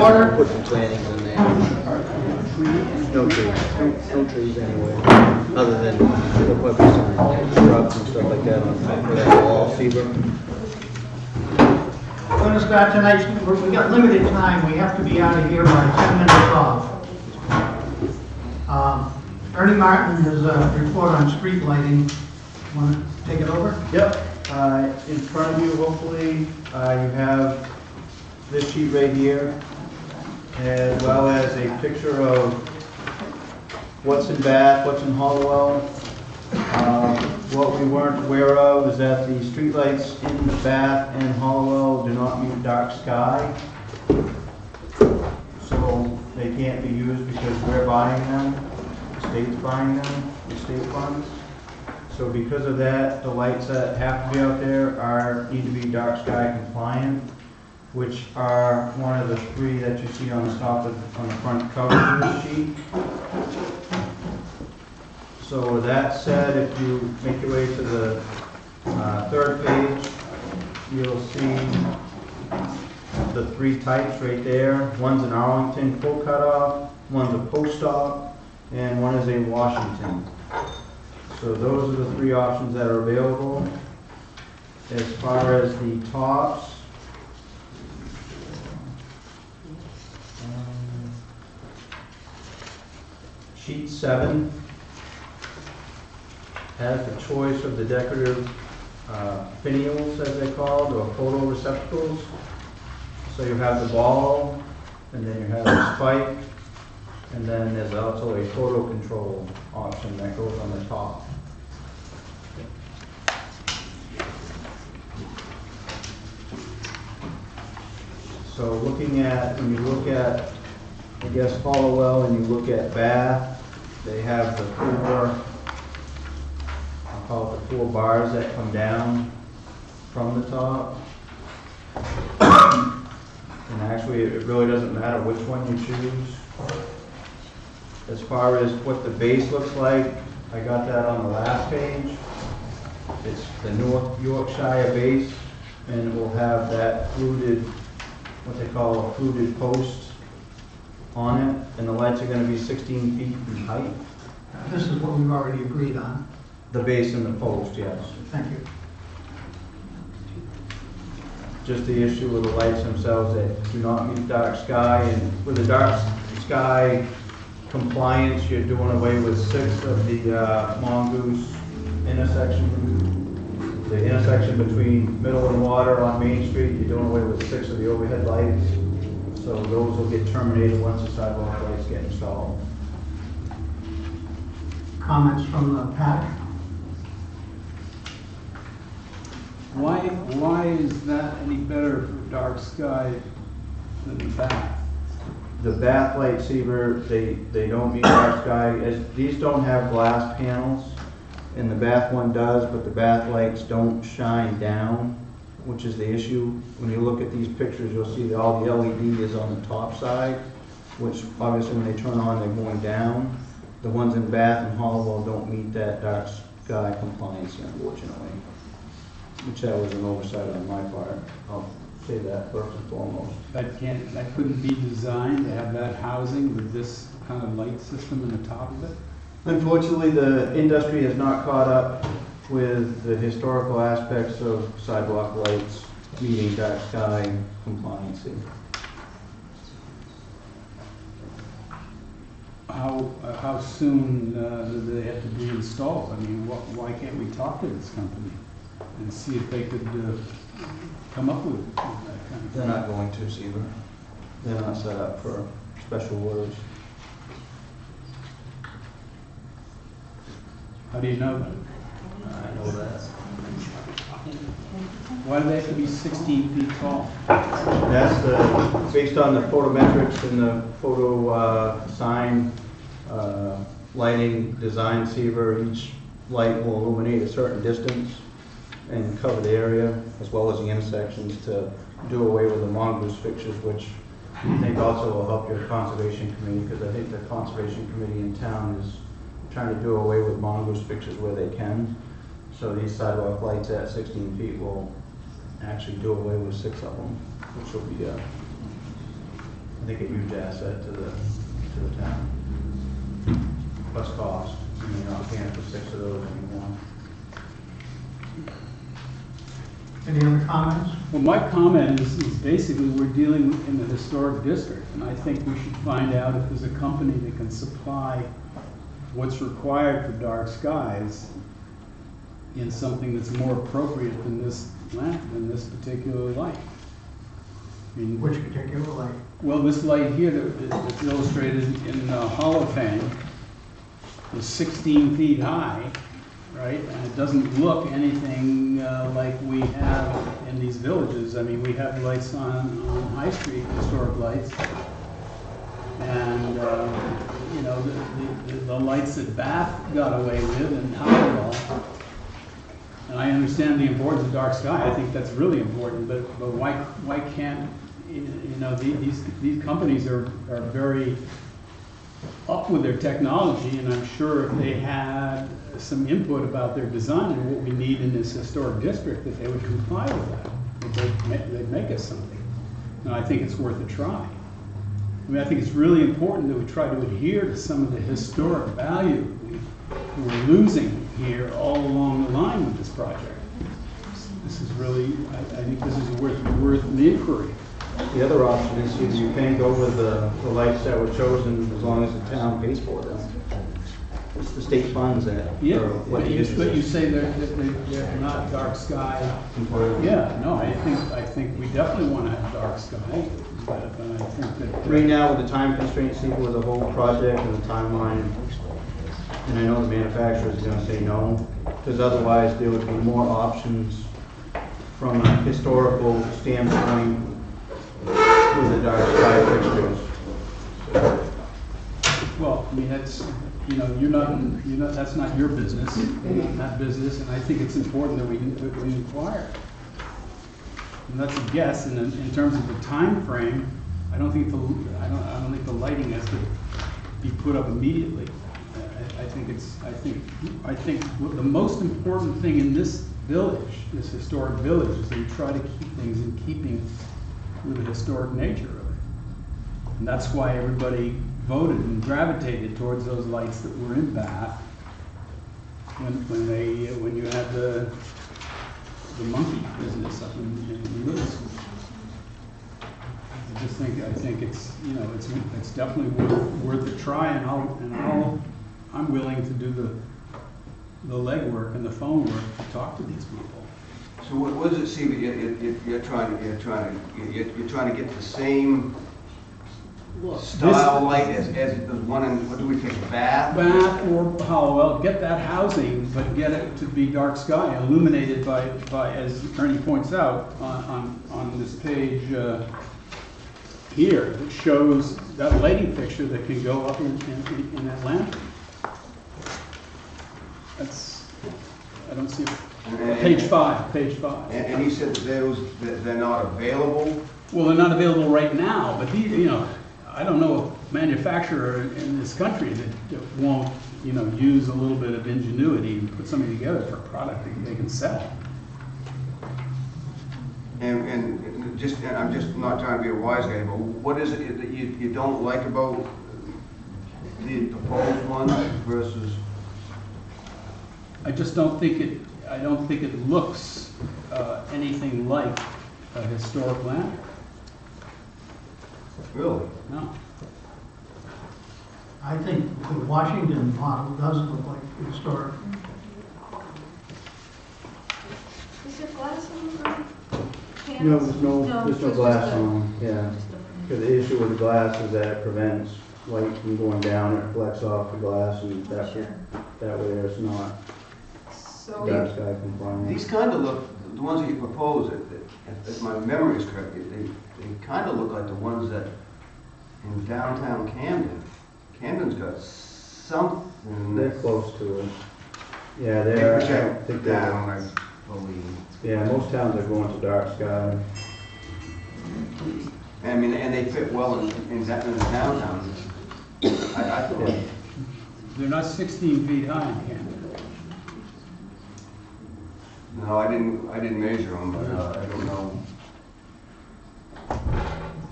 order. Put some plantings in there. No trees. No trees anywhere. Other than there'll put some shrubs and stuff like that on top of that wall, cedar. We're going to start tonight. We've got limited time. We have to be out of here by 10 minutes off. Ernie Martin has a report on street lighting. Want to take it over? Yep. In front of you, hopefully, you have this sheet right here, as well as a picture of what's in Bath, what's in Hollowell. What we weren't aware of is that the streetlights in Bath and Hollowell do not meet dark sky, so they can't be used because we're buying them. The state's buying them, the state funds. So because of that, the lights that have to be out there need to be dark sky compliant, which are one of the three that you see on the top on the front cover of this sheet. So with that said, if you make your way to the third page, you'll see the three types right there. One's an Arlington full cutoff, one's a post-op, and one is a Washington. So those are the three options that are available. As far as the tops, sheet 7 has the choice of the decorative finials, as they're called, or photo receptacles. So you have the ball, and then you have the spike, and then there's also a photo control option that goes on the top. So when you look at, I guess, Hollowell and you look at Bath, they have the I'll call it the 4 bars that come down from the top. And actually, it really doesn't matter which one you choose. As far as what the base looks like, I got that on the last page. It's the North Yorkshire base, and it will have that fluted, what they call a fluted post on it, and the lights are going to be 16 feet in height. This is what we've already agreed on. The base and the post, yes. Thank you. Just the issue with the lights themselves that do not meet dark sky, and with the dark sky compliance, you're doing away with 6 of the Mongoose intersection. The intersection between Middle and Water on Main Street, you're doing away with 6 of the overhead lights. So those will get terminated once the sidewalk lights get installed. Comments from the PAC? Why is that any better for dark sky than the Bath? The Bath lightsaber, they don't meet dark sky. These don't have glass panels, and the Bath one does, but the Bath lights don't shine down, which is the issue. When you look at these pictures, you'll see that all the LED is on the top side, which obviously when they turn on, they're going down. The ones in Bath and Hollowell don't meet that dark sky compliance, unfortunately, which that was an oversight on my part. I'll say that first and foremost. That couldn't be designed to have that housing with this kind of light system in the top of it? Unfortunately, the industry has not caught up with the historical aspects of sidewalk lights meeting dark sky compliancy. How soon do they have to be installed? I mean, why can't we talk to this company and see if they could come up with that kind of thing? They're not going to, Seaver. They're not set up for special orders. How do you know that? I know that. Why do they have to be 16 feet tall? That's based on the photometrics and the photo sign lighting design Seaver. Each light will illuminate a certain distance and cover the area as well as the intersections to do away with the mongoose fixtures, which I think also will help your conservation committee, because I think the conservation committee in town is trying to do away with mongoose fixtures where they can. So these sidewalk lights at 16 feet will actually do away with 6 of them, which will be a I think a huge asset to the town. Plus cost, you're not paying for 6 of those anymore. Any other comments? Well, my comment is basically we're dealing in the historic district, and I think we should find out if there's a company that can supply what's required for dark skies in something that's more appropriate than this lamp, than this particular light. I mean, Which particular light? well, this light here that's illustrated in Holophane is 16 feet high, right? And it doesn't look anything like we have in these villages. I mean, we have lights on High Street, historic lights. And, you know, the lights that Bath got away with and Howell. And I understand the importance of dark sky. I think that's really important, but why can't, you know, these companies are very up with their technology, and I'm sure if they had some input about their design and what we need in this historic district, that they would comply with that. They'd make us something. And I think it's worth a try. I mean, I think it's really important that we try to adhere to some of the historic value we're losing here all along the line with this project. This is really, I think this is worth the inquiry. The other option is either you paint over the lights that were chosen as long as the town pays for them. It's the state funds that. Yeah, what but you say they're not dark sky. Yeah, no, I think we definitely want to have dark sky, but I think that. Right now, with the time constraints, with the whole project and the timeline, and I know the manufacturer is going to say no, because otherwise there would be more options from a historical standpoint with the dark sky fixtures. Well, I mean, that's, you know, that's not your business, that business, and I think it's important that we inquire. And that's a guess, and in terms of the time frame, I don't think the lighting has to be put up immediately. I think the most important thing in this village, this historic village, is that you try to keep things in keeping with the historic nature of it. And that's why everybody voted and gravitated towards those lights that were in Bath when you had the monkey business up in Lewis. I think it's, you know, it's definitely worth a try, and I'm willing to do the legwork and the phone work to talk to these people. So what does it seem that you're trying to get the same style light as the one in, what do we pick, Bath? Bath or Howell, get that housing, but get it to be dark sky, illuminated by as Ernie points out on this page here, that shows that lighting fixture that can go up in that lamp. That's, I don't see it. Page 5. And he said that they're not available? Well, they're not available right now, but these, you know, I don't know a manufacturer in this country that won't, you know, use a little bit of ingenuity and put something together for a product that they can sell. And I'm just not trying to be a wise guy, but what is it that you don't like about the proposed one versus? I just don't think it looks anything like a historic lantern. Really? No. I think the Washington model does look like historic. Is there glass on the No, panels? there's no just glass a- on, yeah. just a- Because the issue with the glass is that it prevents light from going down, it reflects off the glass, and that way it's not So, dark sky compliant. These kind of look, the ones that you propose, if my memory is correct, they kind of look like the ones that in downtown Camden. Camden's got something. They're close to it. Yeah, They they're, I don't project think down, they're, I believe. yeah, most towns are going to dark sky. I mean, and they fit well in downtown. I thought. Yeah. They're not 16 feet high in Canada. No, I didn't measure them, but I don't know.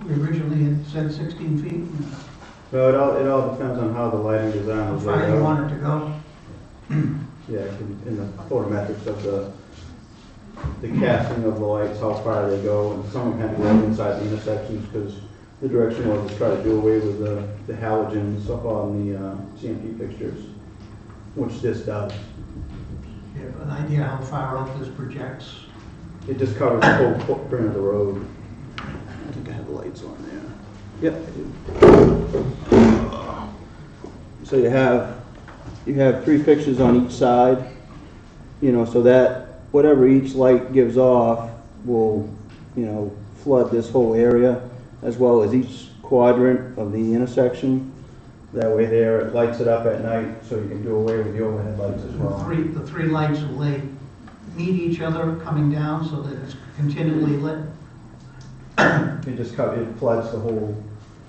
We originally had said 16 feet. Well, it all depends on how the lighting design How was far laid do you out. want it to go? Yeah, in the photometrics of the casting of the lights, how far they go, and some of them had to go inside the intersections, because the direction was to try to do away with the halogen stuff on the CMP fixtures, which this does. Do you have an idea how far out this projects? It just covers the whole footprint of the road. I think I have the lights on there. Yep, I do. So you have 3 fixtures on each side, so that whatever each light gives off will, flood this whole area, as well as each quadrant of the intersection. That way there, it lights it up at night, so you can do away with the overhead lights as well. The three lights, will they meet each other coming down so that it's continually lit? It floods the whole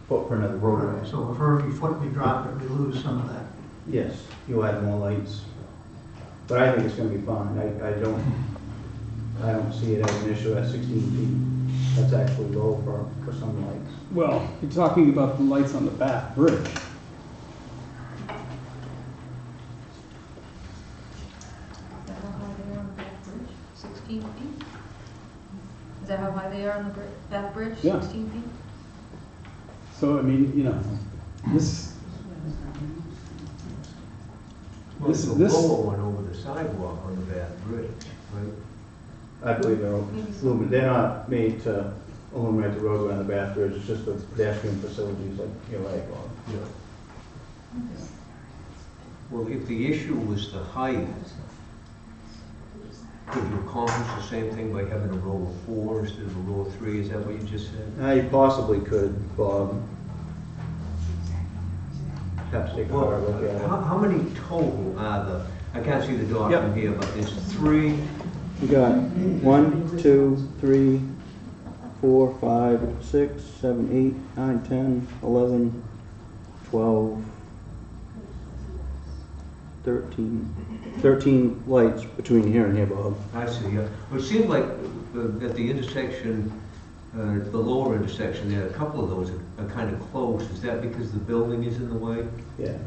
footprint of the roadway. So if every foot we drop it, we lose some of that. Yes, you'll add more lights. But I think it's gonna be fine. I don't see it as an issue at 16 feet. That's actually low for some lights. Well, you're talking about the lights on the Bath Bridge. Is that how high they are on the Bath Bridge? 16 feet? Is that how high they are on the Bath Bridge? Yeah. 16 feet? So, I mean, this, Well, This- the this- lower one over the sidewalk on the Bath Bridge, right? I believe they're not made to illuminate the roadway on the Bath Bridge. It's just the pedestrian facilities like your leg on. Yeah. Well, if the issue was the height, could you accomplish the same thing by having a row of 4 instead of a row of 3? Is that what you just said? You possibly could, Bob. Have to take a hard look at it. How many total are the, I can't see the dot Yep. from here, but there's 3, You got 1, 2, 3, 4, 5, 6, 7, 8, 9, 10, 11, 12, 13 lights between here and here, Bob. I see, yeah. Well, it seemed like at the intersection, the lower intersection there, a couple of those are kind of close. Is that because the building is in the way? Yeah.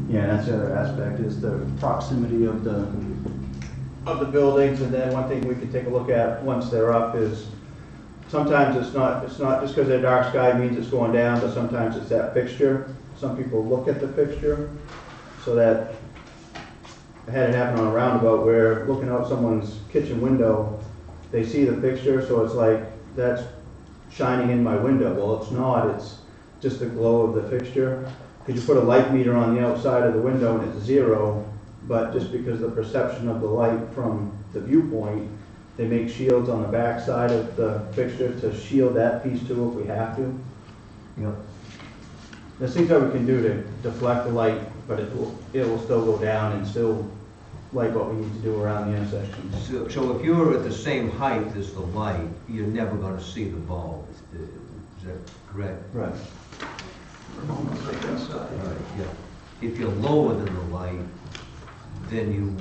Yeah, that's the other aspect, is the proximity of the buildings. And then one thing we can take a look at once they're up is, sometimes it's not just because they're dark sky means it's going down, but sometimes it's that fixture. Some people look at the fixture, so that I had it happen on a roundabout where looking out someone's kitchen window, they see the fixture, so it's like, that's shining in my window. Well, it's not, it's just the glow of the fixture. Because you put a light meter on the outside of the window and it's 0, but just because the perception of the light from the viewpoint, they make shields on the back side of the fixture to shield that piece too if we have to. Yep. There's things that we can do to deflect the light, but it will still go down and still light what we need to do around the intersections. So if you're at the same height as the light, you're never going to see the bulb. Is that correct? Right. Right, yeah. If you're lower than the light, then you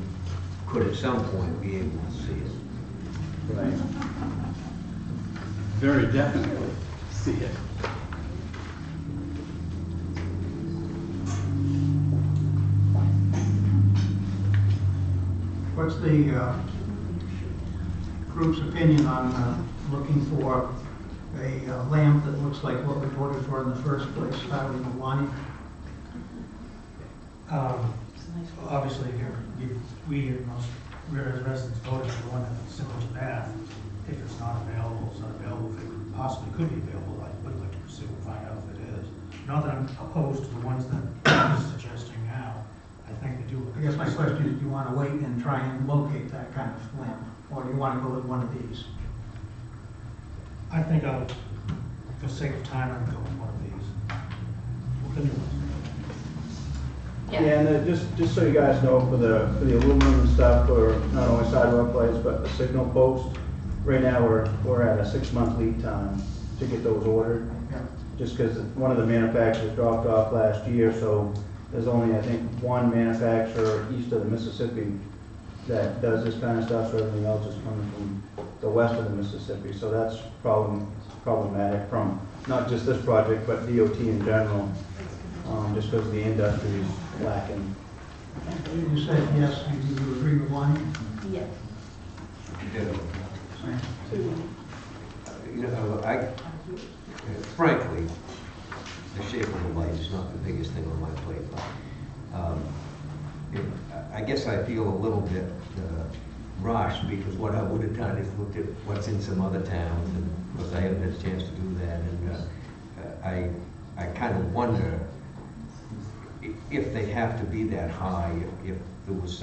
could at some point be able to see it. Right. very definitely see it. What's the group's opinion on looking for a lamp that looks like what we voted for in the first place, starting with Lonnie? Obviously, we and most residents voted for the one that's similar to Bath. If it's not available, it's not available. If it possibly could be available, I would like to pursue and find out if it is. Not that I'm opposed to the ones that you're suggesting now. I think they do. I guess my question is, do you want to wait and try and locate that kind of lamp? Or do you want to go with one of these? I think I'll, for sake of time, I'll go with one of these. The new ones. Yeah, and just so you guys know, for the aluminum and stuff, for not only sidewalk lights, but the signal posts, right now we're at a 6-month lead time to get those ordered. Yeah. Just because one of the manufacturers dropped off last year, so there's only, I think, one manufacturer east of the Mississippi that does this kind of stuff, so everything else is coming from the west of the Mississippi. So that's problematic from not just this project, but DOT in general, just because the industry is lacking. You said yes, you agree with Lonnie? Yes. You know, frankly, the shape of the light is not the biggest thing on my plate, but I guess I feel a little bit rushed, because what I would have done is looked at what's in some other towns, and of course I haven't had a chance to do that, and I kind of wonder if they have to be that high, if there was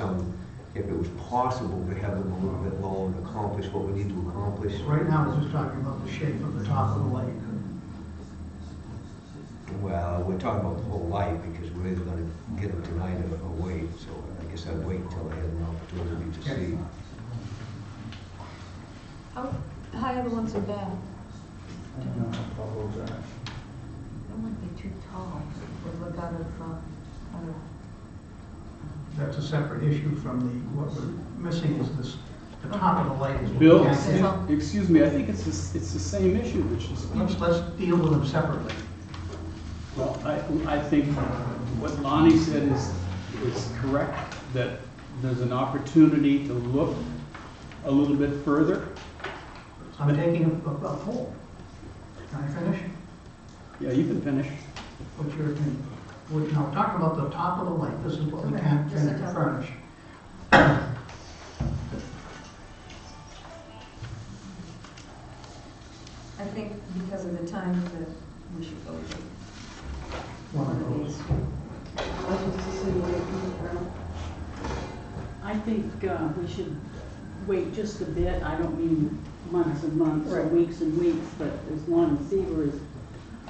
if it was possible to have them a little bit lower and accomplish what we need to accomplish. Right now, we're just talking about the shape of the top of the lake. Well, we're talking about the whole light, because we're either gonna get them tonight or wait, so I guess I'd wait until I had an opportunity to see. How high are the ones in Bath? I don't know how tall those are. They might be too tall. Would look out of That's a separate issue from what we're missing is this, the top of the lake is what we Bill, can't get. excuse me, I think it's the same issue, which is, Let's deal with them separately. well, I think what Lonnie said is correct, that there's an opportunity to look a little bit further. I'm taking a poll. Can I finish? Yeah, you can finish. What's your opinion? No, talk about the top of the lake. This is what we can't furnish. I think because of the time that we should go with One of those. I think we should wait just a bit. I don't mean months and months or weeks and weeks, but as long as Seaver has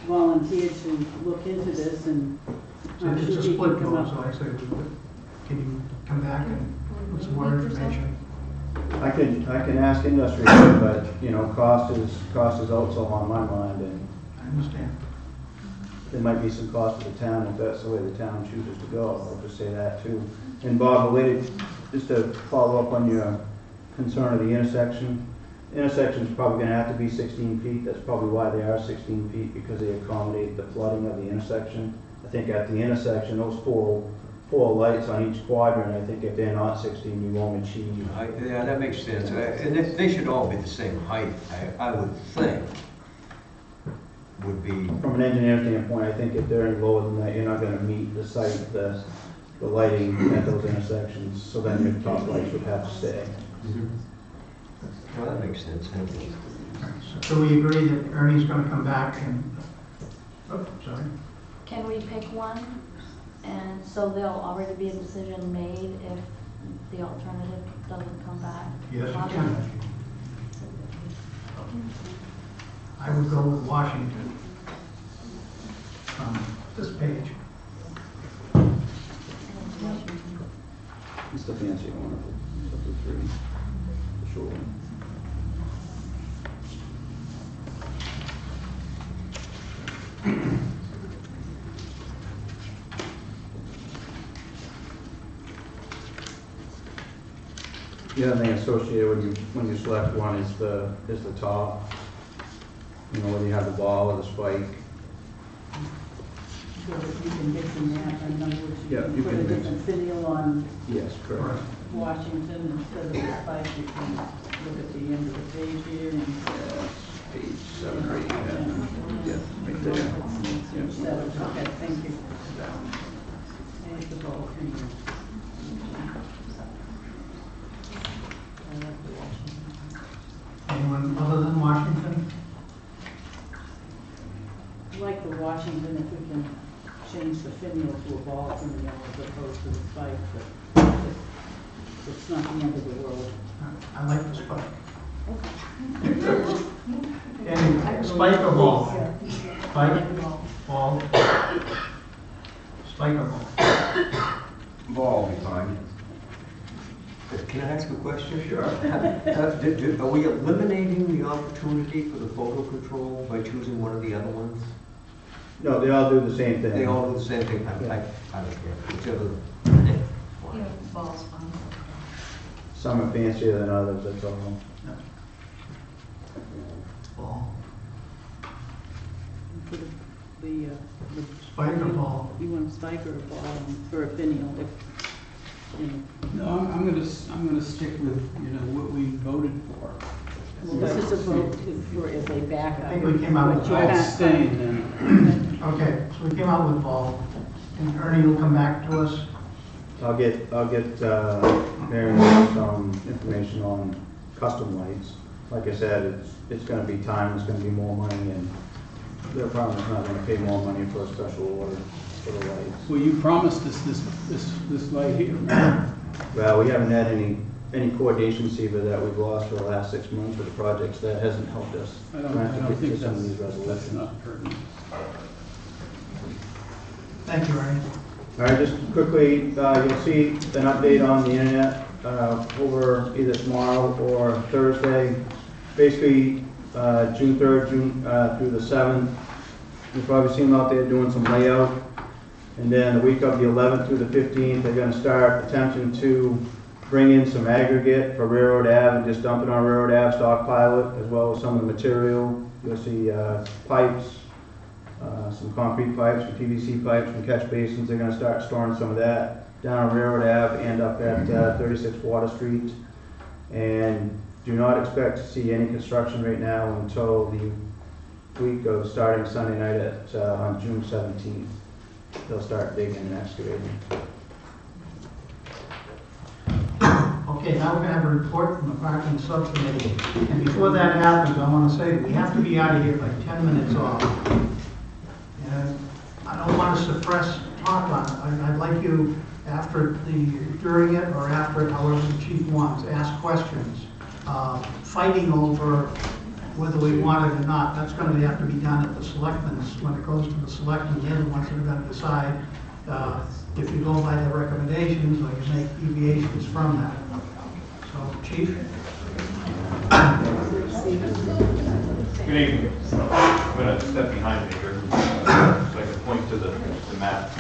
volunteered to look into this, and I'm It's sure a he split can come vote, so up. I say, can you come back and with some more information? I can ask industry, but, you know, cost is also on my mind, and I understand. there might be some cost to the town if that's the way the town chooses to go. I'll just say that too. And Bob, related, just to follow up on your concern of the intersection, intersection's probably gonna have to be 16 feet. That's probably why they are 16 feet, because they accommodate the flooding of the intersection. I think at the intersection, those four lights on each quadrant, I think if they're not 16, you won't achieve. Yeah, that makes sense. And they should all be the same height, I would think, would be. From an engineer standpoint, I think if they're any lower than that, you're not gonna meet the site, the lighting at those intersections, so then your top lights would have to stay. Well, that makes sense, thank you. So we agree that Ernie's gonna come back and, oh, sorry. Can we pick one? And so there'll already be a decision made if the alternative doesn't come back? Yes, you can. I would go with Washington. This page. It's the fancy one of the three, the short one. The other thing associated when you select one is the top. You know, whether you have the ball or the spike. So that you can mix and match, in other words, Yeah, you you can put a can mix. different finial on Yes, correct. Washington instead of the spike. You can look at the end of the page here and. Page 7 or 8, yeah, right there. Okay, thank you. There's the ball finger. I like the Washington. Anyone other than Washington? I like the Washington if we can change the finial to a ball finial as opposed to the spike, but it's not the end of the world. I like the spike. And spike or ball? Spike, ball. Spike or ball? Ball will be fine. Can I ask a question? Sure. Are we eliminating the opportunity for the photo control by choosing one of the other ones? No, they all do the same thing. They all do the same thing, I don't care, whichever. Yeah, ball's fine. Some are fancier than others, that's all. Ball, For the spike or ball? You want a spike or a ball for a finial, if, you know. No, I'm gonna stick with, you know, what we voted for. Well, this is a vote for if they back up. I think we came out with But you I'll can't- abstain then. Okay, so we came out with ball, and Ernie will come back to us. I'll get Mary some information on custom lights. Like I said, it's gonna be time, it's gonna be more money, and they're probably not gonna pay more money for a special order for the lights. Well, you promised us this light here, right? Well, we haven't had any coordination, Seaver, that we've lost for the last 6 months with the projects. That hasn't helped us. I don't Trying to get think to some of these that's resolutions. not pertinent. Thank you, Ernie. All right, just quickly, you'll see an update on the internet over either tomorrow or Thursday. Basically, June 3rd, through the 7th. You'll probably see them out there doing some layout. And then the week of the 11th through the 15th, they're going to start attempting to bring in some aggregate for Railroad Ave and just dump it on Railroad Ave, stockpile it, as well as some of the material. You'll see pipes, some concrete pipes, some PVC pipes, some catch basins. They're going to start storing some of that down on Railroad Ave and up at 36 Water Street. And do not expect to see any construction right now until the week of starting Sunday night on June 17th. They'll start digging and excavating. Okay, now we're gonna have a report from the parking subcommittee. And before that happens, I wanna say, we have to be out of here by 10 minutes off. And I don't wanna suppress talk on it. I'd like you, during it or after it, however the chief wants, ask questions. Fighting over whether we want it or not, that's gonna have to be done at the selectmen's, when it goes to the selectmen, they're the ones that are gonna decide if you go by their recommendations or you make deviations from that. So, Chief? Good evening. I'm going to step behind me here so I can point to the map.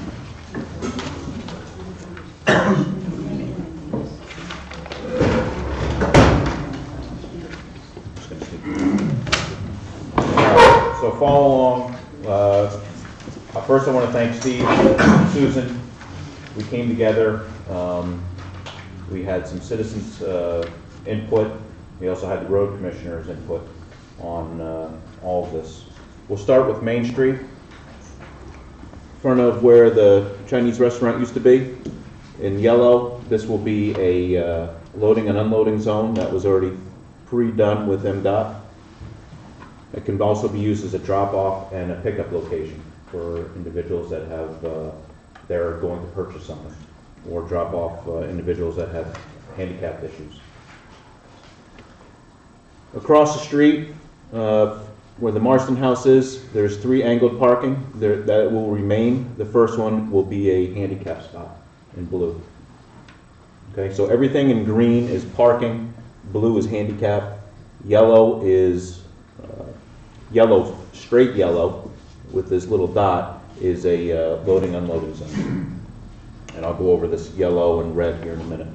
So follow along. First I want to thank Steve, Susan. We came together. We had some citizens' input. We also had the road commissioner's input on all of this. We'll start with Main Street, in front of where the Chinese restaurant used to be. In yellow, this will be a loading and unloading zone that was already pre-done with MDOT. It can also be used as a drop-off and a pickup location for individuals that have, they're going to purchase something, or drop off individuals that have handicap issues. Across the street, where the Marston House is, there's 3 angled parking that will remain. The first one will be a handicap spot in blue. Okay, so everything in green is parking, blue is handicap, yellow is yellow, straight yellow with this little dot is a loading unloading zone. And I'll go over this yellow and red here in a minute.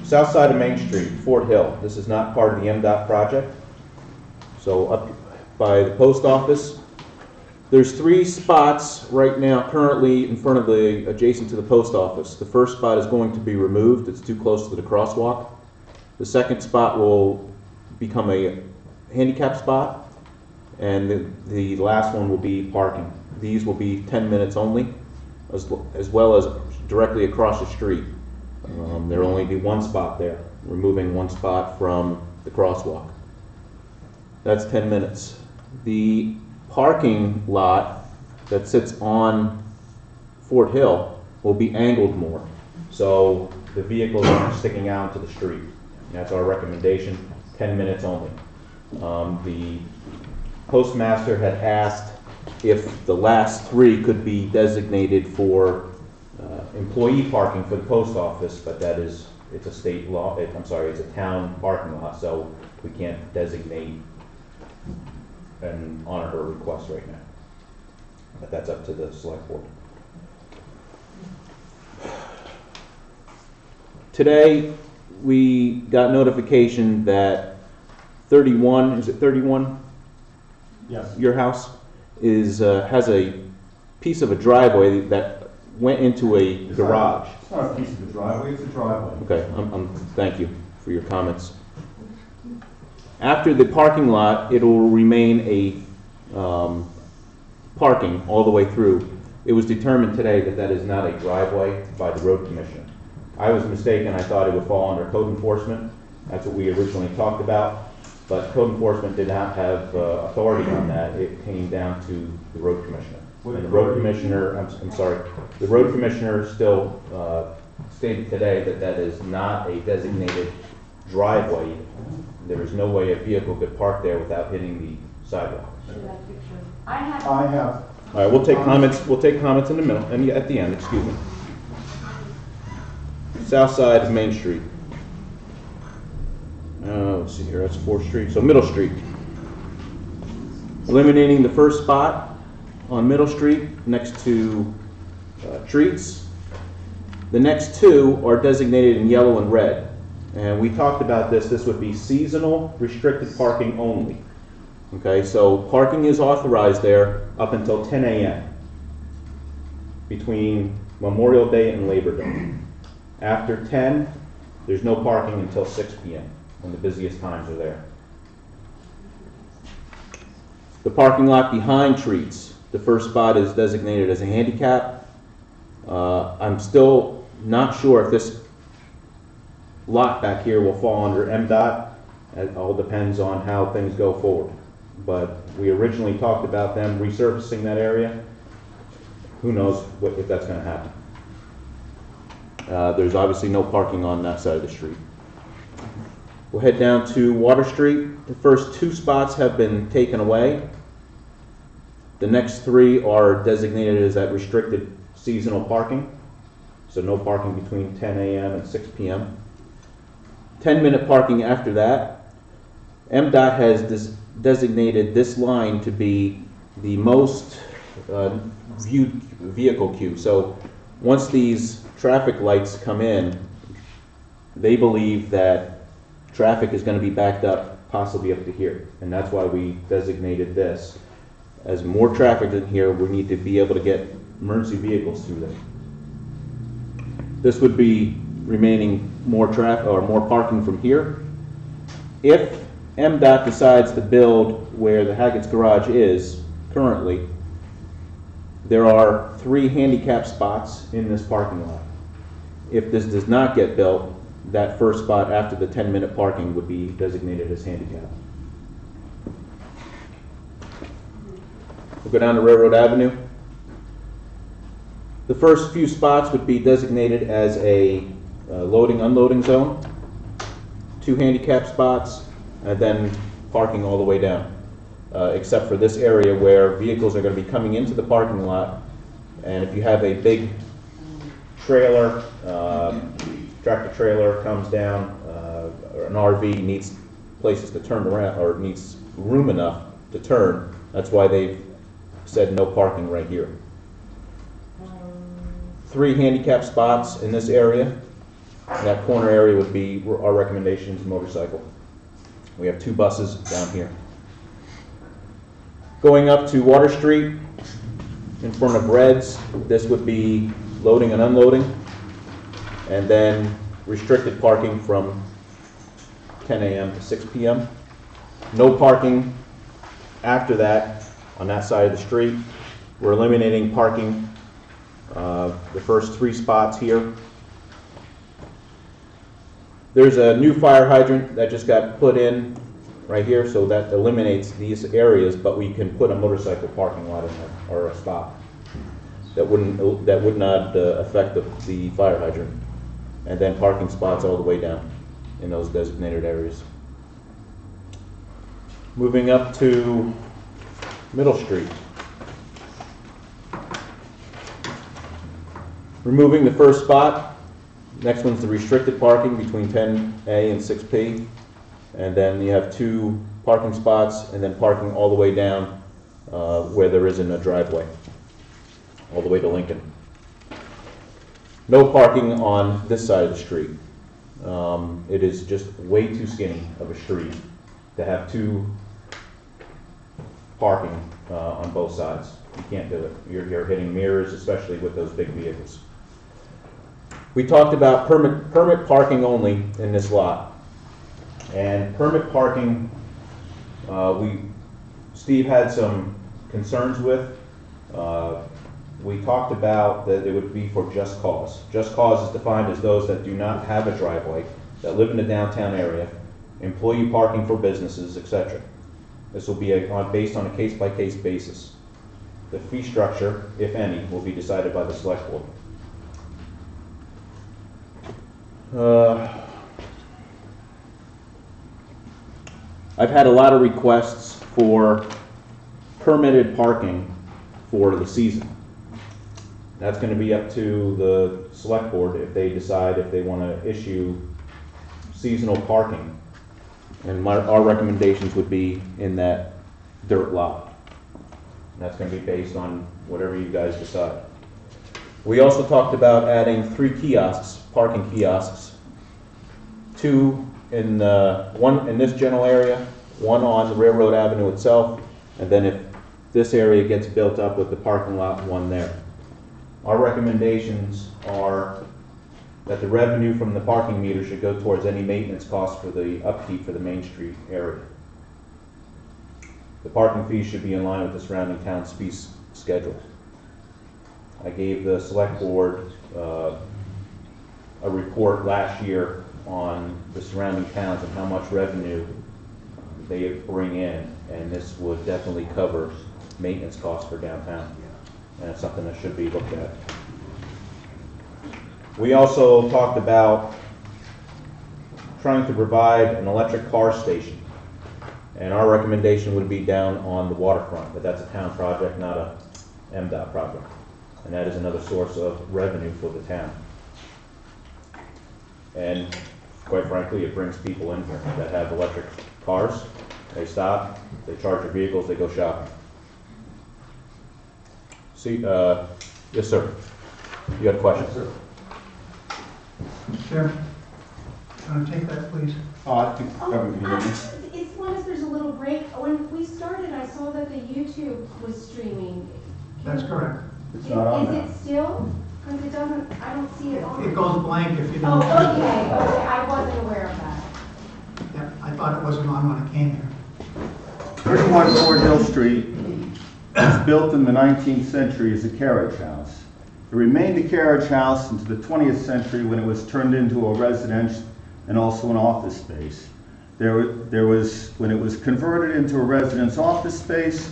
South side of Main Street, Fort Hill. This is not part of the MDOT project. So up by the post office, there's 3 spots right now currently in front of the, adjacent to the post office. The first spot is going to be removed. It's too close to the crosswalk. The second spot will become a handicap spot, and the last one will be parking. These will be 10 minutes only, as well as directly across the street. There will only be 1 spot there, removing 1 spot from the crosswalk. That's 10 minutes. The parking lot that sits on Fort Hill will be angled more, so the vehicles aren't sticking out to the street. And that's our recommendation, 10 minutes only. The postmaster had asked if the last 3 could be designated for employee parking for the post office, but that is, it's a state law, it's a town parking lot, so we can't designate and honor her request right now. But that's up to the select board. Today, we got notification that 31, is it 31? Yes. Your house is, has a piece of a driveway that went into a garage. It's not a piece of the driveway, it's a driveway. Okay, thank you for your comments. After the parking lot, it will remain a parking all the way through. It was determined today that that is not a driveway by the road commissioner. I was mistaken, I thought it would fall under code enforcement. That's what we originally talked about, but code enforcement did not have authority on that. It came down to the road commissioner. And the road commissioner, I'm sorry, the road commissioner still stated today that that is not a designated driveway. There is no way a vehicle could park there without hitting the sidewalk. I have. All right, we'll take comments. We'll take comments in the middle and at the end. Excuse me. South side of Main Street. Let's see here. That's 4th Street. So Middle Street. Eliminating the first spot on Middle Street next to Treats. The next two are designated in yellow and red. And we talked about this. This would be seasonal restricted parking only. Okay, so parking is authorized there up until 10 a.m. between Memorial Day and Labor Day. After 10, there's no parking until 6 p.m. when the busiest times are there. The parking lot behind Treats, the first spot is designated as a handicap. I'm still not sure if this lot back here will fall under MDOT. It all depends on how things go forward. But we originally talked about them resurfacing that area. Who knows if that's going to happen. There's obviously no parking on that side of the street. We'll head down to Water Street. The first 2 spots have been taken away. The next 3 are designated as that restricted seasonal parking. So no parking between 10 a.m. and 6 p.m. 10-minute parking after that. MDOT has designated this line to be the most viewed vehicle queue. So once these traffic lights come in, they believe that traffic is going to be backed up possibly up to here. And that's why we designated this. As more traffic in here, we need to be able to get emergency vehicles through there. This would be remaining more traffic or more parking from here. If MDOT decides to build where the Haggett's garage is currently, there are 3 handicap spots in this parking lot. If this does not get built, that first spot after the 10-minute parking would be designated as handicap. We'll go down to Railroad Avenue. The first few spots would be designated as a loading-unloading zone, 2 handicap spots, and then parking all the way down, except for this area where vehicles are going to be coming into the parking lot. And if you have a big trailer, tractor trailer comes down, or an RV needs places to turn around, or needs room enough to turn, that's why they've said no parking right here. 3 handicap spots in this area. That corner area would be our recommendations, motorcycle. We have 2 buses down here. Going up to Water Street, in front of Red's, this would be loading and unloading, and then restricted parking from 10 a.m. to 6 p.m. No parking after that on that side of the street. We're eliminating parking the first 3 spots here. There's a new fire hydrant that just got put in right here, so that eliminates these areas, but we can put a motorcycle parking lot in there, or a spot. That would not affect the fire hydrant. And then parking spots all the way down in those designated areas. Moving up to Middle Street. Removing the first spot. Next one's the restricted parking between 10A and 6P. And then you have 2 parking spots and then parking all the way down where there isn't a driveway, all the way to Lincoln. No parking on this side of the street. It is just way too skinny of a street to have two parking on both sides. You can't do it. You're hitting mirrors, especially with those big vehicles. We talked about permit parking only in this lot. And permit parking, Steve had some concerns with. We talked about that it would be for just cause. Just cause is defined as those that do not have a driveway, that live in the downtown area, employee parking for businesses, etc. This will be based on a case-by-case basis. The fee structure, if any, will be decided by the select board. I've had a lot of requests for permitted parking for the season. That's going to be up to the select board if they decide if they want to issue seasonal parking. And our recommendations would be in that dirt lot. And that's going to be based on whatever you guys decide. We also talked about adding 3 kiosks, parking kiosks, 2 in one in this general area, 1 on the Railroad Avenue itself, and then if this area gets built up with the parking lot, 1 there. Our recommendations are that the revenue from the parking meter should go towards any maintenance costs for the upkeep for the Main Street area. The parking fees should be in line with the surrounding town's fee schedule. I gave the select board a report last year on the surrounding towns and how much revenue they bring in, and this would definitely cover maintenance costs for downtown. And it's something that should be looked at. We also talked about trying to provide an electric car station. And our recommendation would be down on the waterfront, but that's a town project, not a MDOT project. And that is another source of revenue for the town. And quite frankly, it brings people in here that have electric cars. They stop, they charge their vehicles, they go shopping. See, yes, sir. You got a question? Yes, sir. Chair, want to take that, please? I think everyone can hear me. As long as there's a little break, when we started, I saw that the YouTube was streaming. That's correct. It's not on now. Is it still? Because it doesn't, I don't see it on. It goes blank if you Oh, don't. okay, I wasn't aware of that. Yeah, I thought it wasn't on when it came here. 31 Fort Hill Street was built in the 19th century as a carriage house. It remained a carriage house into the 20th century when it was turned into a residence and also an office space. When it was converted into a residence office space,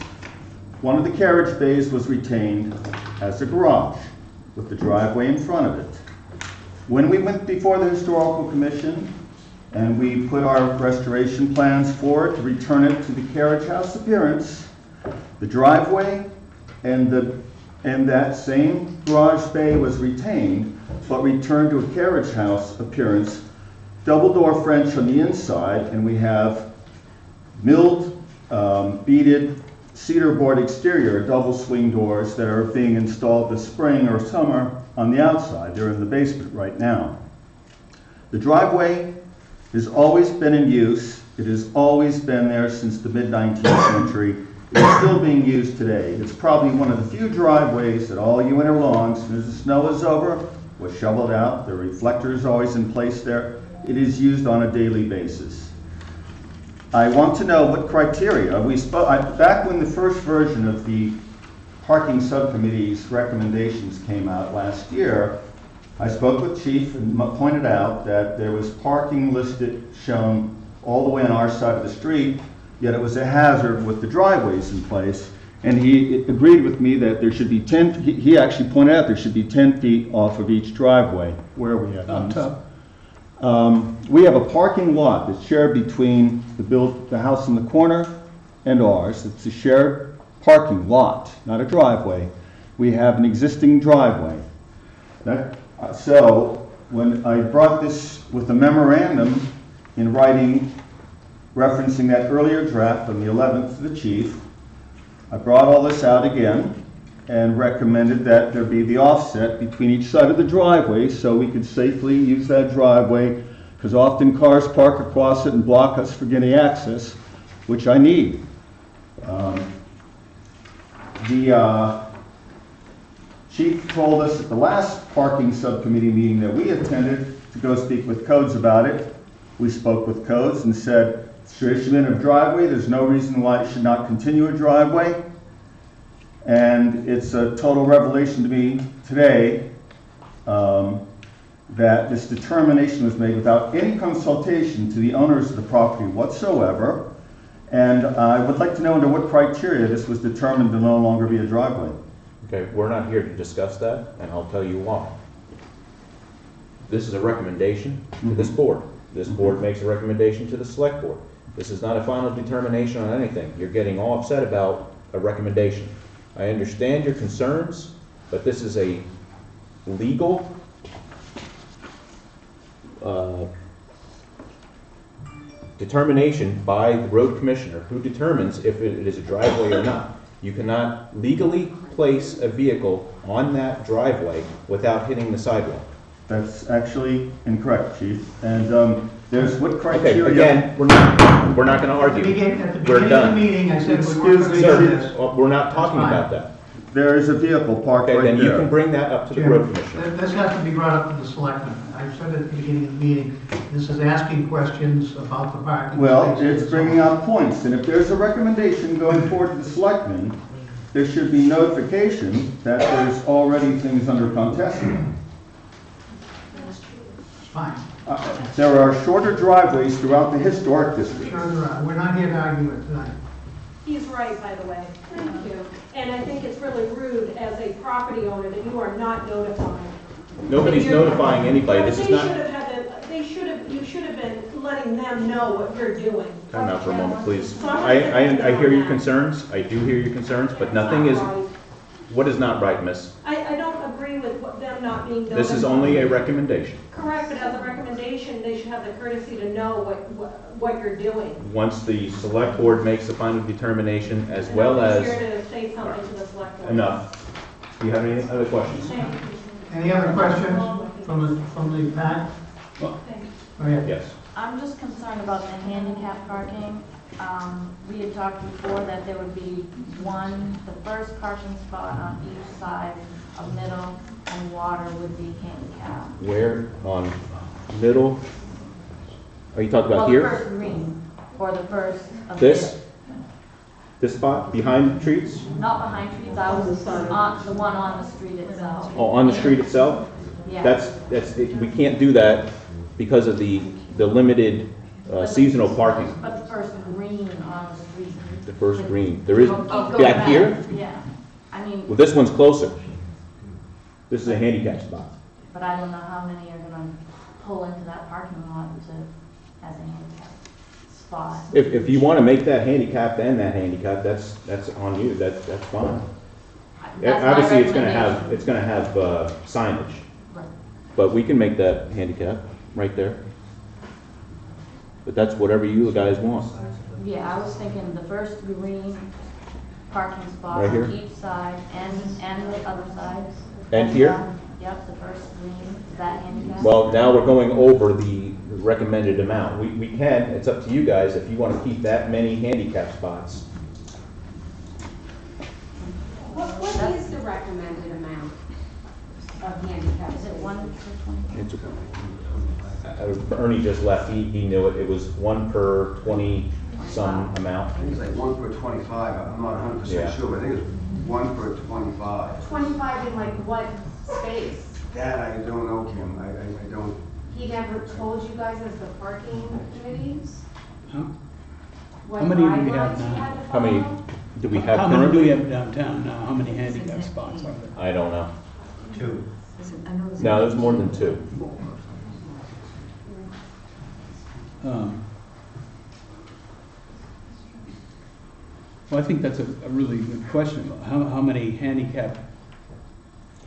one of the carriage bays was retained as a garage with the driveway in front of it. When we went before the Historical Commission and we put our restoration plans for it to return it to the carriage house appearance, the driveway and that same garage bay was retained, but returned to a carriage house appearance, double door French on the inside, and we have milled, beaded cedar board exterior double swing doors that are being installed this spring or summer on the outside. They're in the basement right now. The driveway has always been in use. It has always been there since the mid-19th century. It's still being used today. It's probably one of the few driveways that all you winter long, as soon as the snow is over, was shoveled out. The reflector is always in place there. It is used on a daily basis. I want to know what criteria. Back when the first version of the parking subcommittee's recommendations came out last year, I spoke with Chief and pointed out that there was parking listed shown all the way on our side of the street, yet it was a hazard with the driveways in place. And he agreed with me that there should be 10, he actually pointed out there should be 10 feet off of each driveway. Where are we at? Up top. We have a parking lot that's shared between the house in the corner and ours. It's a shared parking lot, not a driveway. We have an existing driveway. So when I brought this with a memorandum in writing referencing that earlier draft on the 11th to the chief, I brought all this out again and recommended that there be the offset between each side of the driveway so we could safely use that driveway because often cars park across it and block us for getting access, which I need. The chief told us at the last parking subcommittee meeting that we attended to go speak with codes about it. We spoke with codes and said, establishment of driveway, there's no reason why it should not continue a driveway. And it's a total revelation to me today that this determination was made without any consultation to the owners of the property whatsoever. And I would like to know under what criteria this was determined to no longer be a driveway. Okay, we're not here to discuss that, and I'll tell you why. This is a recommendation to this board. This board makes a recommendation to the select board. This is not a final determination on anything. You're getting all upset about a recommendation. I understand your concerns, but this is a legal determination by the road commissioner who determines if it is a driveway or not. You cannot legally place a vehicle on that driveway without hitting the sidewalk. That's actually incorrect, Chief. And there's what criteria... Okay, again, we're not going to argue. At the We're beginning of the done. meeting, I said we Excuse weren't me, going to do sir. this. We're not talking That's fine. about that. There is a vehicle parked Okay, right then you can there. bring that up to the road Chairman, commissioner. this has to be brought up to the selectmen. I said at the beginning of the meeting, this is asking questions about the parking Well, spaces. it's bringing out points, and if there's a recommendation going forward to the selectmen, there should be notification that there's already things under contestation. It's fine. There are shorter driveways throughout the historic district. Sure, we're not here to argue it tonight. He's right, by the way. Thank you. And I think it's really rude as a property owner that you are not notifying. Nobody's notifying anybody. This is They not... should have had you should have been letting them know what you're doing. Time out for a moment, please. So I'm gonna take I hear your that. concerns. I do hear your concerns, but nothing is... What is not right, miss? I don't agree with them not being notified. This is only a recommendation. Correct, but as a recommendation, they should have the courtesy to know what you're doing. Once the select board makes the final determination, as well And I'm as... here to say something to the select board. Enough. Do you have any other questions? Thank you. Any other questions from the PAC? Well, Go ahead. yes. I'm just concerned about the handicap parking. We had talked before that there would be the first parking spot on each side of middle and water would be handicap. Where on middle? Are you talking about Well, here? the first green, or the first of This? it. This spot behind the trees? Not behind trees, I was on, the one on the street itself. Oh, on the street itself? Yeah. We can't do that because of the limited seasonal parking. But the first green on the street. The first green. There is, Keep going back here? Yeah, I mean, Well, this one's closer. This is a handicap spot. but I don't know how many are gonna pull into that parking lot as a handicap spot. If you want to make that handicapped and that handicapped, that's on you. That's fine. That's my Obviously, it's recommendation. gonna have signage, Right. but we can make that handicap right there. But that's whatever you guys want. Yeah, I was thinking the first green parking spot Right here? on each side and the other side. And here? Yep, the first green, is that handicap? Well, now we're going over the recommended amount. We can, it's up to you guys, if you want to keep that many handicap spots. What is the recommended amount of handicap? Is it 1 for 20? It's, Ernie just left, he knew it. It was 1 per 20-some amount. I think it's like 1 per 25, I'm not 100% Yeah. sure, but I think it's 1 per 25. 25 in like what space? That I don't know, Kim, I don't. He never told you guys as the parking committee? How What many do we guidelines have you now? had to How many follow? do we have How many do we currently? have downtown now? How many handicap spots are there? I don't know. 2. No, there's more than 2. Well, I think that's a really good question. How many handicap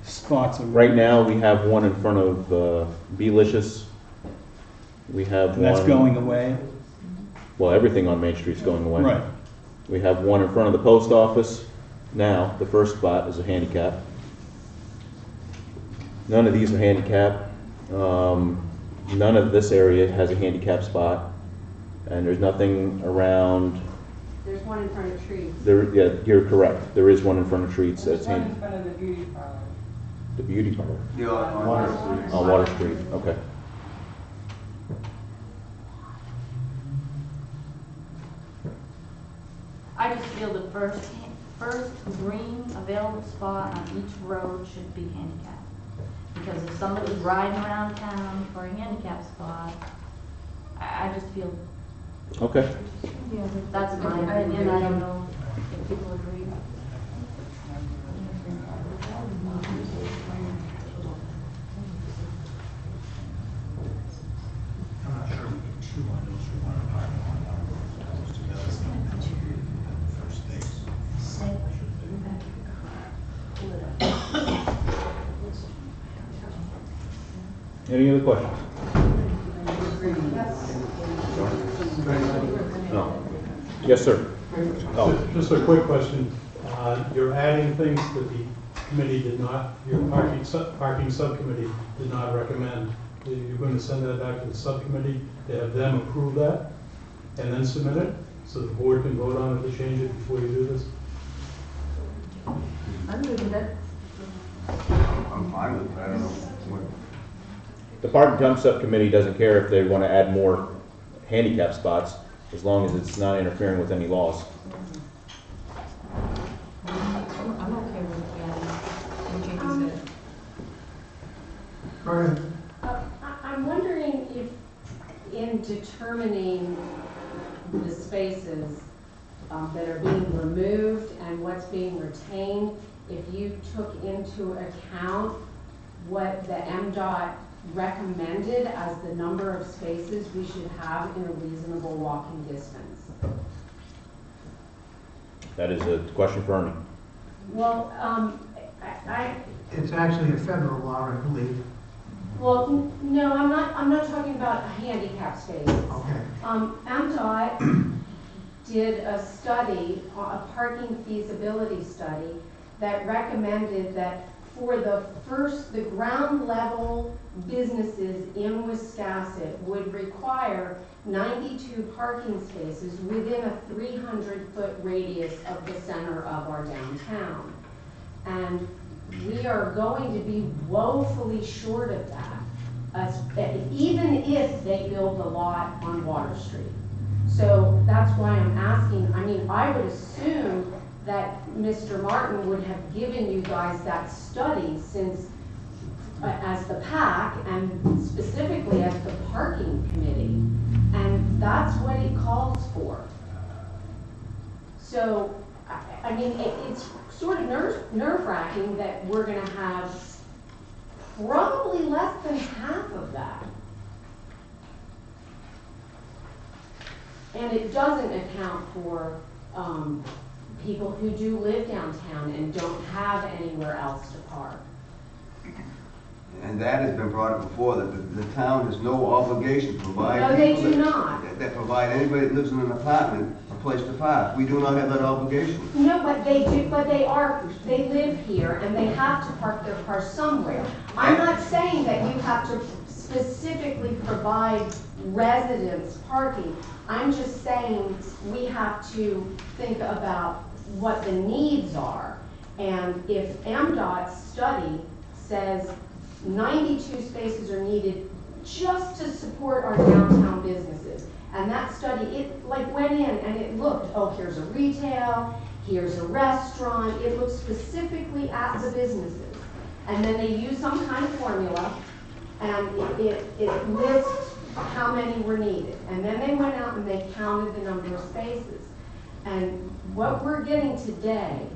spots are? Right now, we have one in front of Belicious. We have And that's one- going away? Well, everything on Main Street's going away. Right. We have one in front of the post office. Now, the first spot is a handicap. None of these are handicap. none of this area has a handicap spot, and there's nothing around, There's one in front of trees. there, yeah, you're correct. There is one in front of treats that's There's one in handy. front of the beauty parlor. The beauty parlor. Yeah, on Water Street. On Water Street, okay. I just feel the first green available spot on each road should be handicapped. Because if somebody's riding around town for a handicap spot, I just feel, Okay. that's my opinion, I don't know if people agree. I'm not sure we get two windows for one apartment, one those together, so the first space. Any other questions? No. Yes, sir. Oh, Just a quick question. You're adding things that the committee did not, your parking subcommittee did not recommend. You're going to send that back to the subcommittee to have them approve that and then submit it? So the board can vote on it to change it before you do this? I'm good with that. I'm fine with it, I don't know what. the Park and Jump Subcommittee doesn't care if they want to add more handicap spots, as long as it's not interfering with any laws. I'm okay with that. And Jamie said. Go ahead. I'm wondering if, in determining the spaces that are being removed and what's being retained, if you took into account what the MDOT recommended as the number of spaces we should have in a reasonable walking distance. That is a question for Ernie. Well, It's actually a federal law, I believe. well, no, I'm not talking about handicap spaces. Okay. MDOT did a study, a parking feasibility study, that recommended that for the ground level businesses in Wiscasset would require 92 parking spaces within a 300-foot radius of the center of our downtown. And we are going to be woefully short of that, even if they build a lot on Water Street. So that's why I'm asking, I mean, I would assume that Mr. Martin would have given you guys that study since, as the PAC and specifically as the parking committee, and that's what it calls for. So, I mean, it's sort of nerve-wracking that we're gonna have probably less than half of that. And it doesn't account for people who do live downtown and don't have anywhere else to park. And that has been brought up before, that the town has no obligation to provide. No, they people do not. That provide anybody that lives in an apartment a place to park. We do not have that obligation. No, but they do, they live here and they have to park their car somewhere. I'm not saying that you have to specifically provide residents parking. I'm just saying we have to think about what the needs are. And if MDOT's study says 92 spaces are needed just to support our downtown businesses, and that study, it like went in and it looked, oh, here's a retail, here's a restaurant, it looked specifically at the businesses. And then they used some kind of formula and it lists how many were needed. And then they went out and they counted the number of spaces. And what we're getting today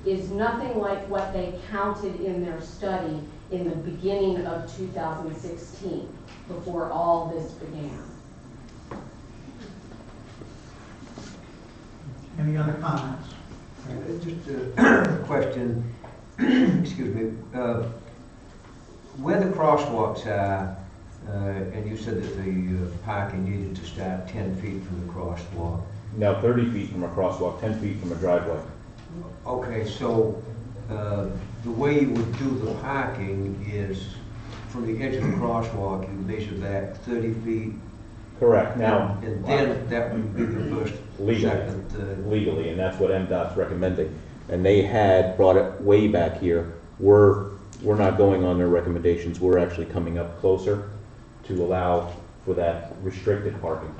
is nothing like what they counted in their study in the beginning of 2016, before all this began. Any other comments? Just a question, excuse me, where the crosswalks are, and you said that the parking needed to start 10 feet from the crosswalk. Now 30 feet from a crosswalk, 10 feet from a driveway. Okay, so the way you would do the parking is from the edge of the crosswalk, you measure back 30 feet, Correct. Now, and then that would be the first, legally, second, third. legally, and that's what MDOT's recommending. And they had brought it way back here. We're not going on their recommendations. We're actually coming up closer to allow for that restricted parking.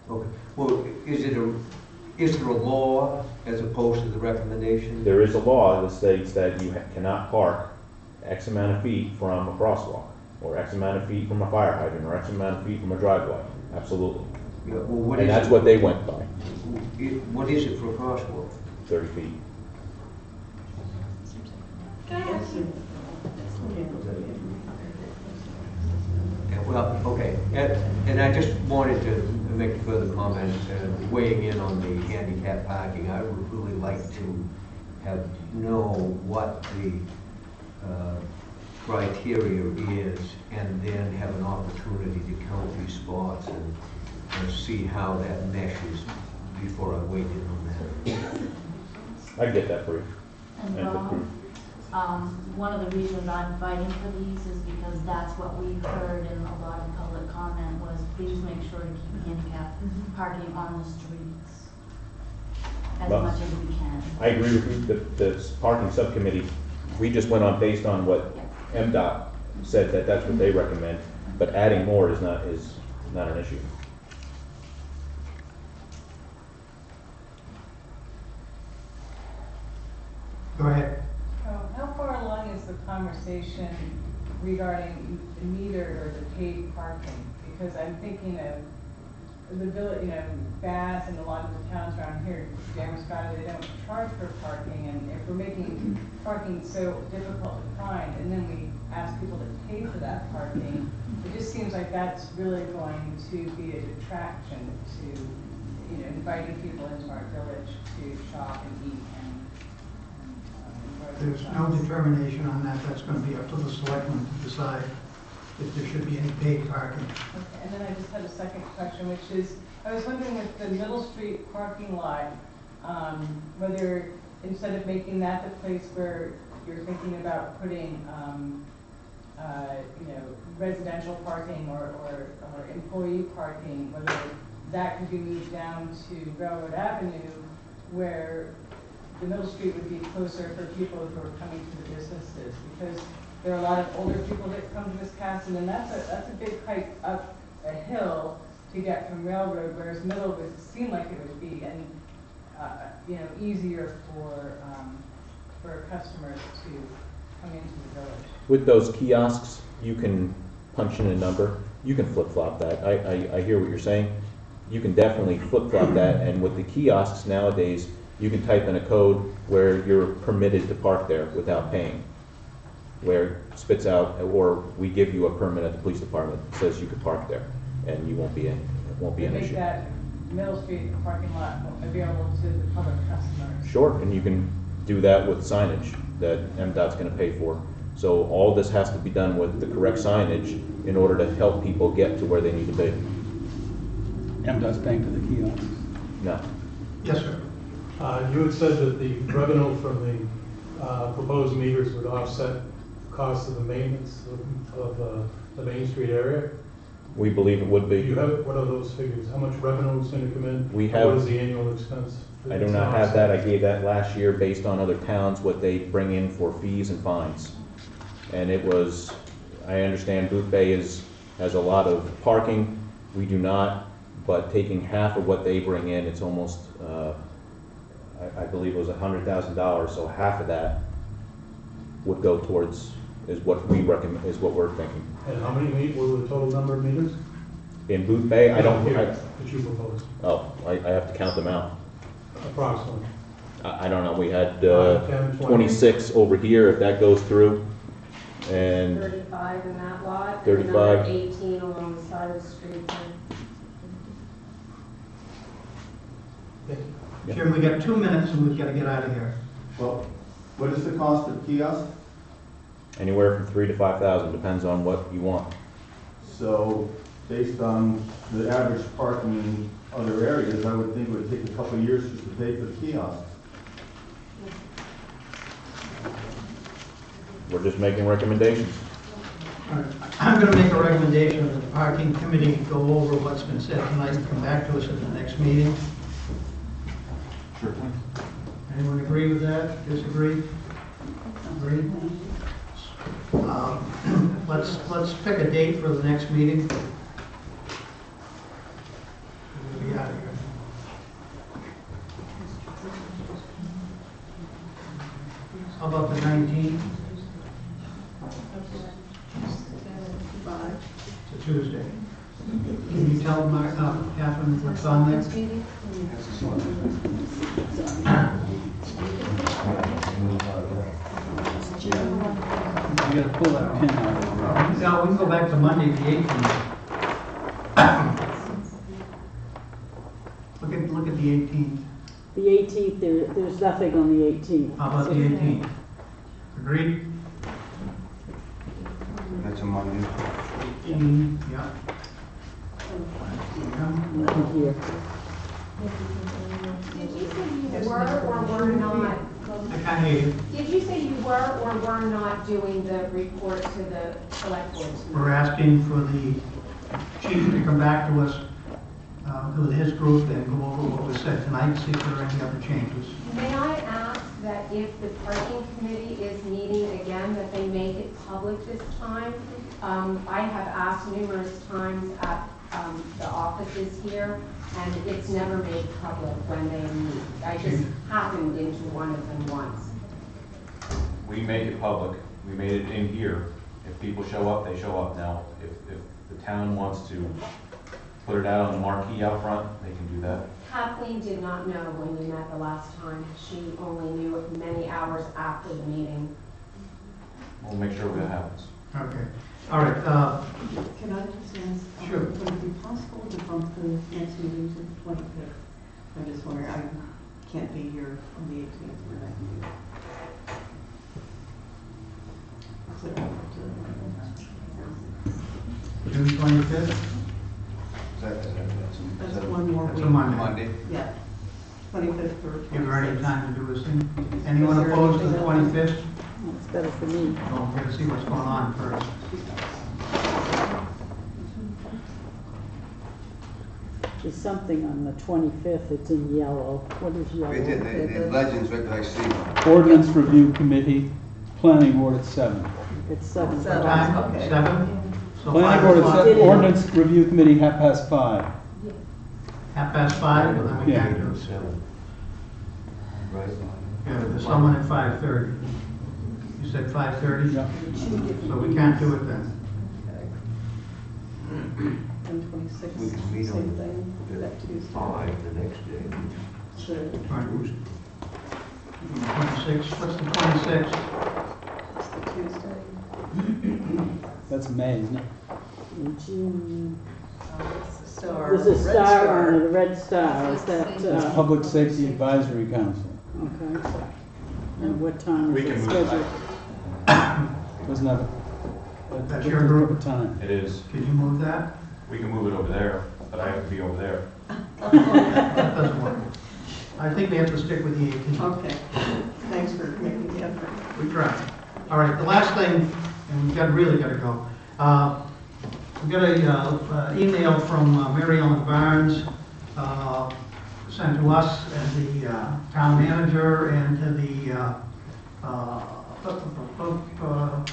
Okay, well, is there a law as opposed to the recommendation? There is a law that states that you cannot park X amount of feet from a crosswalk, or X amount of feet from a fire hydrant, or X amount of feet from a driveway. Absolutely. Yeah, well, what And is that's it? what they went by, What is it for a crosswalk? 30 feet. Can I ask you? Yeah, well, okay, and I just wanted to make a further comment, weighing in on the handicap parking. I would really like to know what the criteria is, and then have an opportunity to count these spots and see how that meshes before I weigh in on that. I get that for you. And And for proof. one of the reasons I'm fighting for these is because that's what we heard in a lot of public comment was, please make sure to keep handicap parking on the streets as Well, much as we can. I agree with you. The parking subcommittee, we just went on based on what MDOT said, that that's what they recommend, but adding more is not an issue. Go ahead. How far along is the conversation regarding the metered or the paid parking? Because I'm thinking of the village, Bath and a lot of the towns around here, Dameron, Scott, they don't charge for parking, and if we're making parking so difficult to find, and then we ask people to pay for that parking, it just seems like that's really going to be a detraction to, inviting people into our village to shop and eat and There's no determination on that. That's going to be up to the selectmen to decide if there should be any paid parking. Okay, and then I just had a second question, which is, I was wondering with the Middle Street parking lot, whether instead of making that the place where you're thinking about putting, residential parking or employee parking, whether that could be moved down to Railroad Avenue, where the Middle Street would be closer for people who are coming to the businesses, because there are a lot of older people that come to Wiscasset, and that's a big hike up a hill to get from Railroad, whereas Middle would seem like it would be, and easier for customers to come into the village. With those kiosks, you can punch in a number. You can flip-flop that. I hear what you're saying. You can definitely flip-flop that, and with the kiosks nowadays, you can type in a code where you're permitted to park there without paying, where it spits out, or we give you a permit at the police department that says you can park there, and you won't be an Make issue. that Middle Street parking lot available to the public customers. Sure, and you can do that with signage that MDOT's gonna pay for. So all this has to be done with the correct signage in order to help people get to where they need to be. MDOT's paying for the kiosks. No. Yes, sir. You had said that the revenue from the proposed meters would offset the cost of the maintenance of the Main Street area. We believe it would Do you be. have, what are those figures? How much revenue is going to come in? We What have- is the annual expense? I do not have that. I gave that last year based on other towns, what they bring in for fees and fines. And it was, I understand Booth Bay has a lot of parking. We do not, but taking half of what they bring in, it's almost, I believe it was $100,000, so half of that would go towards, is what we recommend, is what we're thinking. And how many what were the total number of meters? In Booth Bay, I don't, That you proposed, I have to count them out. approximately. I don't know, we had 10, 20. 26 over here, if that goes through, and 35 in that lot. 35. And another 18 along the side of the street. Jim, we got 2 minutes and we've got to get out of here. Well, what is the cost of kiosk? anywhere from 3,000 to 5,000, depends on what you want. So, based on the average parking in other areas, I would think it would take a couple of years just to pay for the kiosks. We're just making recommendations. I'm going to make a recommendation that the parking committee go over what's been said tonight and come back to us at the next meeting. Sure. Anyone agree with that? Disagree? Agree? Let's pick a date for the next meeting. We'll be out of here. How about the 19th? It's a Tuesday. Can you tell Mark, Catherine what's on there? You gotta pull that pin out. No, we can go back to Monday, the 18th. Look at the 18th. The 18th, there's nothing on the 18th. How about the 18th? Agreed? That's a Monday. 18, yeah. Nothing here. Did you say you were or were not? I can't hear you. Did you say you were or were not doing the report to the select board tonight? We're asking for the chief to come back to us with his group and go over what was said tonight, see if there are any other changes. May I ask that if the parking committee is meeting again, that they make it public this time? I have asked numerous times at the offices here, and it's never made public when they meet. I just happened into one of them once. We make it public. We made it in here. If people show up, they show up. Now, if the town wants to put it out on the marquee out front, they can do that. Kathleen did not know when you met the last time. She only knew it many hours after the meeting. We'll make sure that happens. Okay. All right. Can I just ask? Sure. Would it be possible to bump the next meeting to the 25th? I'm just wondering, I can't be here on the 18th, but I can do it. June 25th? That's one more That's week. a Monday. Monday. Yeah. 25th or 26th. Give her any time to do his thing. Anyone opposed to the 25th? That's better for me. Well, we're going to see what's going on first. There's something on the 25th, it's in yellow. What is yellow? The legends right that I see. Ordinance Review Committee, Planning Board at 7. It's 7. What time? Okay. 7? So Planning 5 Board at o'clock? 7, Ordinance Review Committee, 5:30. 5:30? Well, then we Yeah. can't do it. Right. Yeah, there's someone at 5:30. You said 5:30? Yeah. So we can't do it then. And 26th, We can meet same on thing, the that Tuesday. 5 the next day. Sure. Right. 26, what's the 26th? It's the Tuesday. That's May, isn't it? In June. Star. There's a red star on it, a red star. Is that, It's Public Safety Advisory Council. okay. And what time We is can it move scheduled? Doesn't have a That's your group? a time. It is. Could you move that? We can move it over there, but I have to be over there. That doesn't work. I think we have to stick with the 18th. Okay. Thanks for making the effort. We tried. All right, the last thing, and we've really got to go. We got a email from Mary Ellen Barnes, sent to us as the town manager and to the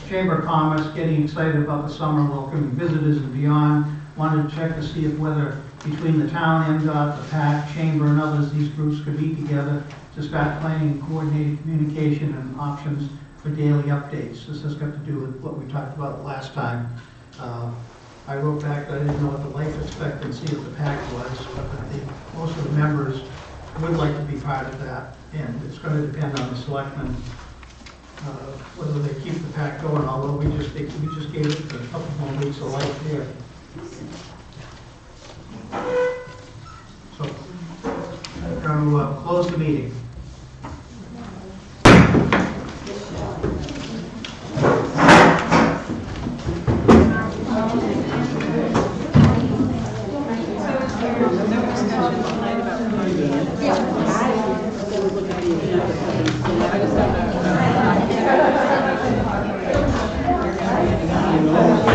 Chamber of Commerce, getting excited about the summer, welcoming visitors and beyond. Wanted to check to see if whether between the town, MDOT, the PAC, Chamber, and others, these groups could meet together to start planning and coordinating communication and options for daily updates. This has got to do with what we talked about last time. I wrote back that I didn't know what the life expectancy of the PAC was, but that most of the members would like to be part of that, and it's going to depend on the selectmen whether they keep the PAC going, although we just gave it a couple more weeks of life there. So, I'm going to close the meeting. Yeah.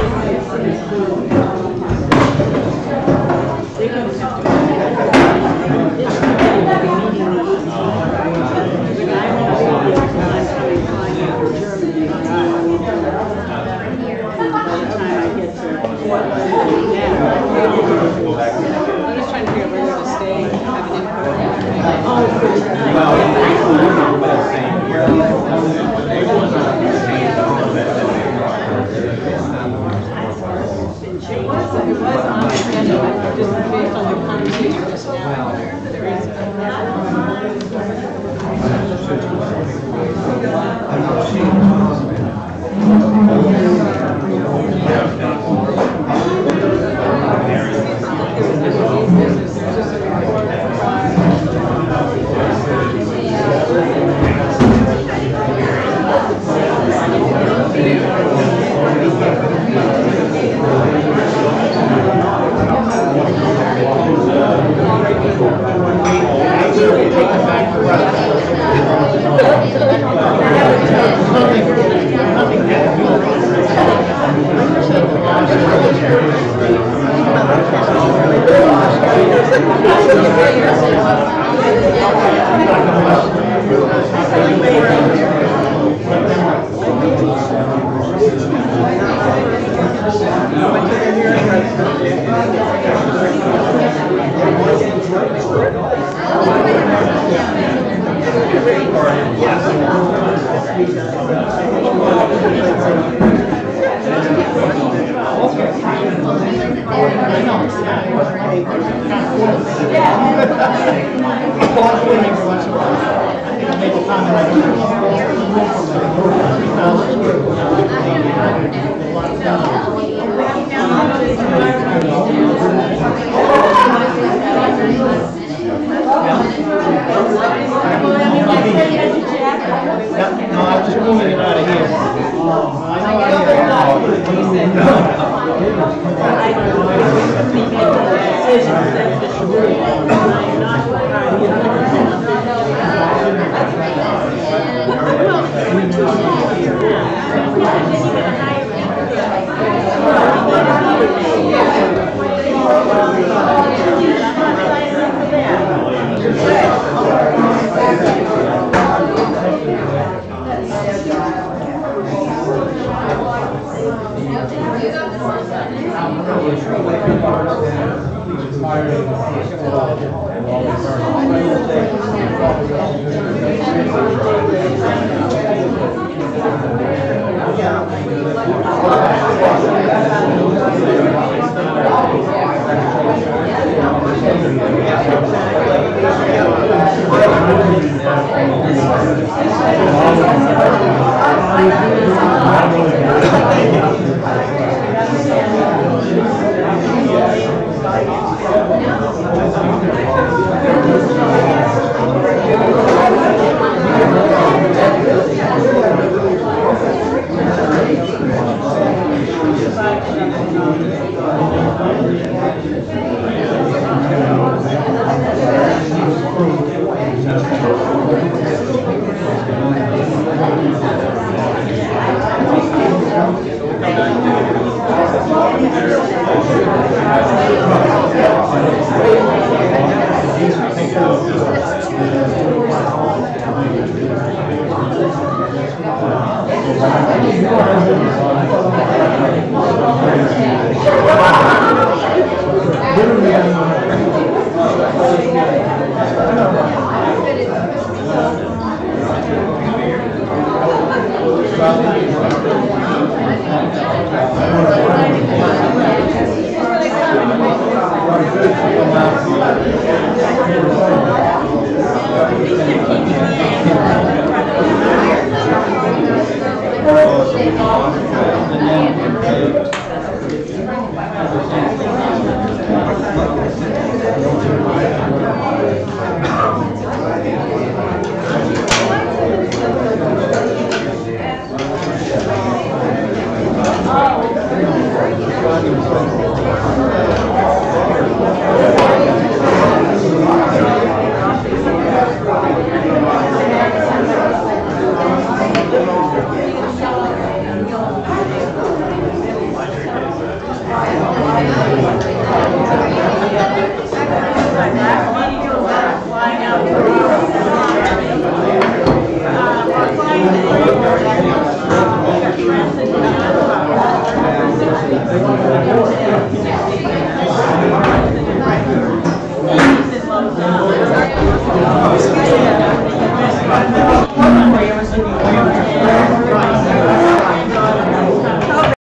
Thank you.